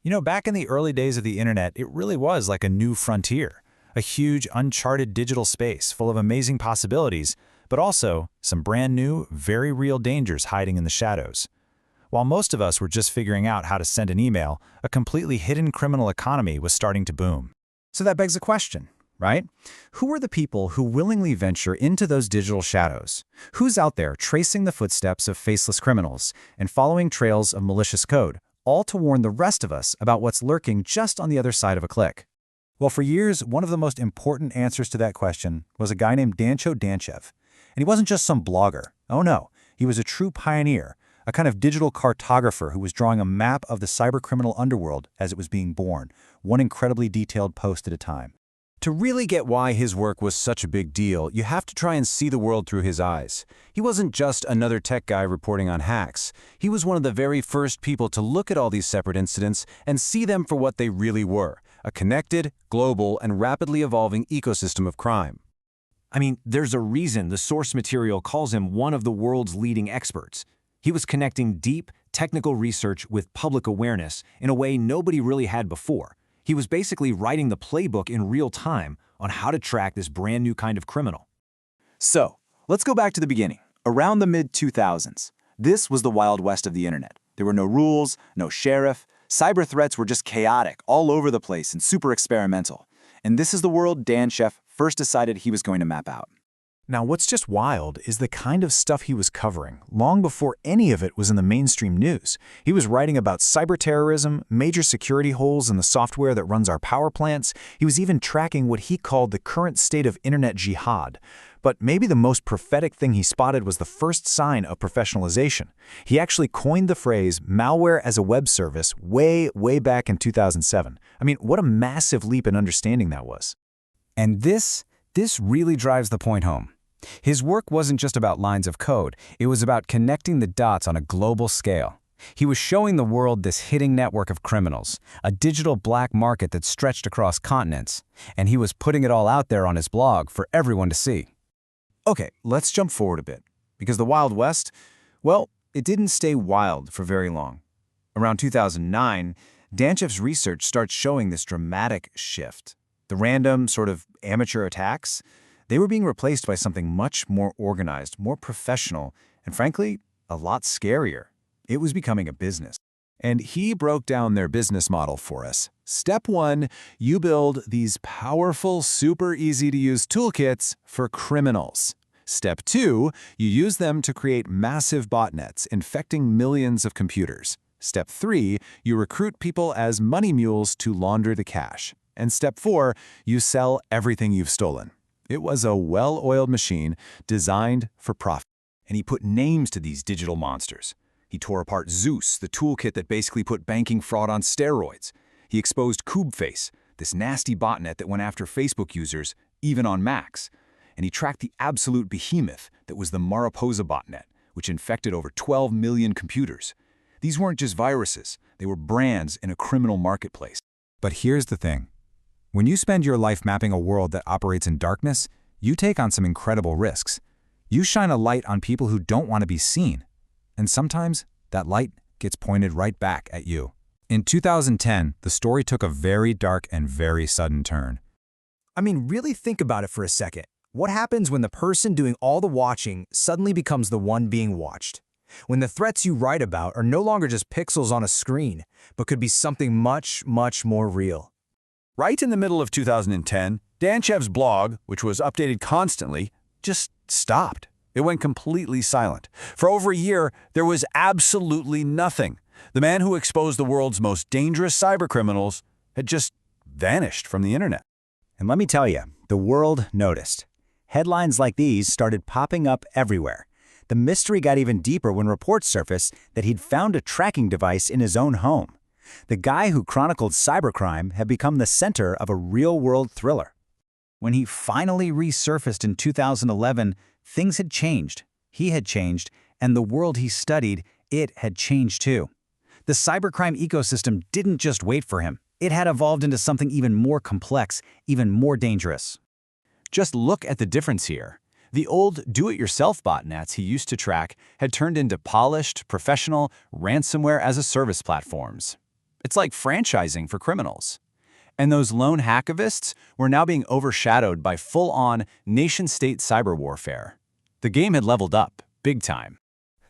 Back in the early days of the internet, it really was like a new frontier, a huge, uncharted digital space full of amazing possibilities, but also some brand new, very real dangers hiding in the shadows. While most of us were just figuring out how to send an email, a completely hidden criminal economy was starting to boom. So that begs a question, right? Who are the people who willingly venture into those digital shadows? Who's out there tracing the footsteps of faceless criminals and following trails of malicious code, all to warn the rest of us about what's lurking just on the other side of a click? Well, for years, one of the most important answers to that question was a guy named Dancho Danchev. And he wasn't just some blogger. Oh no, he was a true pioneer, a kind of digital cartographer who was drawing a map of the cybercriminal underworld as it was being born, one incredibly detailed post at a time. To really get why his work was such a big deal, you have to try and see the world through his eyes. He wasn't just another tech guy reporting on hacks. He was one of the very first people to look at all these separate incidents and see them for what they really were, a connected, global, and rapidly evolving ecosystem of crime. I mean, there's a reason the source material calls him one of the world's leading experts. He was connecting deep, technical research with public awareness in a way nobody really had before. He was basically writing the playbook in real time on how to track this brand new kind of criminal. So, let's go back to the beginning. Around the mid-2000s, this was the Wild West of the internet. There were no rules, no sheriff. Cyber threats were just chaotic, all over the place, and super experimental. And this is the world Danchev first decided he was going to map out. Now, what's just wild is the kind of stuff he was covering, long before any of it was in the mainstream news. He was writing about cyber terrorism, major security holes in the software that runs our power plants. He was even tracking what he called the current state of internet jihad. But maybe the most prophetic thing he spotted was the first sign of professionalization. He actually coined the phrase malware as a web service way back in 2007. I mean, what a massive leap in understanding that was. And this really drives the point home. His work wasn't just about lines of code, it was about connecting the dots on a global scale. He was showing the world this hidden network of criminals, a digital black market that stretched across continents, and he was putting it all out there on his blog for everyone to see. Okay, let's jump forward a bit, because the Wild West, well, it didn't stay wild for very long. Around 2009, Danchev's research starts showing this dramatic shift. The random, sort of amateur attacks, they were being replaced by something much more organized, more professional, and frankly, a lot scarier. It was becoming a business. And he broke down their business model for us. Step 1, you build these powerful, super easy-to-use toolkits for criminals. Step 2, you use them to create massive botnets infecting millions of computers. Step 3, you recruit people as money mules to launder the cash. And step 4, you sell everything you've stolen. It was a well-oiled machine designed for profit. And he put names to these digital monsters. He tore apart Zeus, the toolkit that basically put banking fraud on steroids. He exposed KubeFace, this nasty botnet that went after Facebook users, even on Macs. And he tracked the absolute behemoth that was the Mariposa botnet, which infected over 12 million computers. These weren't just viruses, they were brands in a criminal marketplace. But here's the thing. When you spend your life mapping a world that operates in darkness, you take on some incredible risks. You shine a light on people who don't want to be seen. And sometimes that light gets pointed right back at you. In 2010, the story took a very dark and very sudden turn. I mean, really think about it for a second. What happens when the person doing all the watching suddenly becomes the one being watched? When the threats you write about are no longer just pixels on a screen, but could be something much more real. Right in the middle of 2010, Danchev's blog, which was updated constantly, just stopped. It went completely silent. For over a year, there was absolutely nothing. The man who exposed the world's most dangerous cybercriminals had just vanished from the internet. And let me tell you, the world noticed. Headlines like these started popping up everywhere. The mystery got even deeper when reports surfaced that he'd found a tracking device in his own home. The guy who chronicled cybercrime had become the center of a real-world thriller. When he finally resurfaced in 2011, things had changed. He had changed, and the world he studied, it had changed too. The cybercrime ecosystem didn't just wait for him. It had evolved into something even more complex, even more dangerous. Just look at the difference here. The old do-it-yourself botnets he used to track had turned into polished, professional, ransomware-as-a-service platforms. It's like franchising for criminals. And those lone hackivists were now being overshadowed by full-on nation-state cyber warfare. The game had leveled up, big time.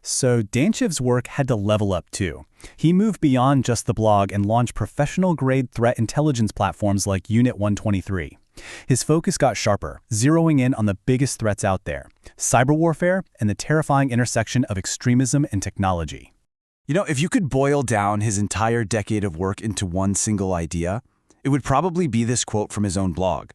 So Danchev's work had to level up too. He moved beyond just the blog and launched professional-grade threat intelligence platforms like Unit 123. His focus got sharper, zeroing in on the biggest threats out there: cyber warfare and the terrifying intersection of extremism and technology. You know, if you could boil down his entire decade of work into one single idea, it would probably be this quote from his own blog: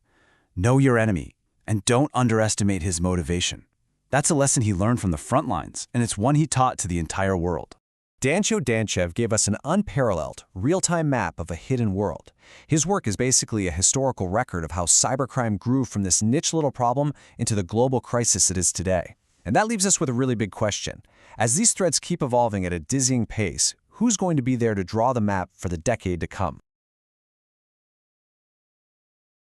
"Know your enemy, and don't underestimate his motivation." That's a lesson he learned from the front lines, and it's one he taught to the entire world. Dancho Danchev gave us an unparalleled, real-time map of a hidden world. His work is basically a historical record of how cybercrime grew from this niche little problem into the global crisis it is today. And that leaves us with a really big question. As these threats keep evolving at a dizzying pace, who's going to be there to draw the map for the decade to come?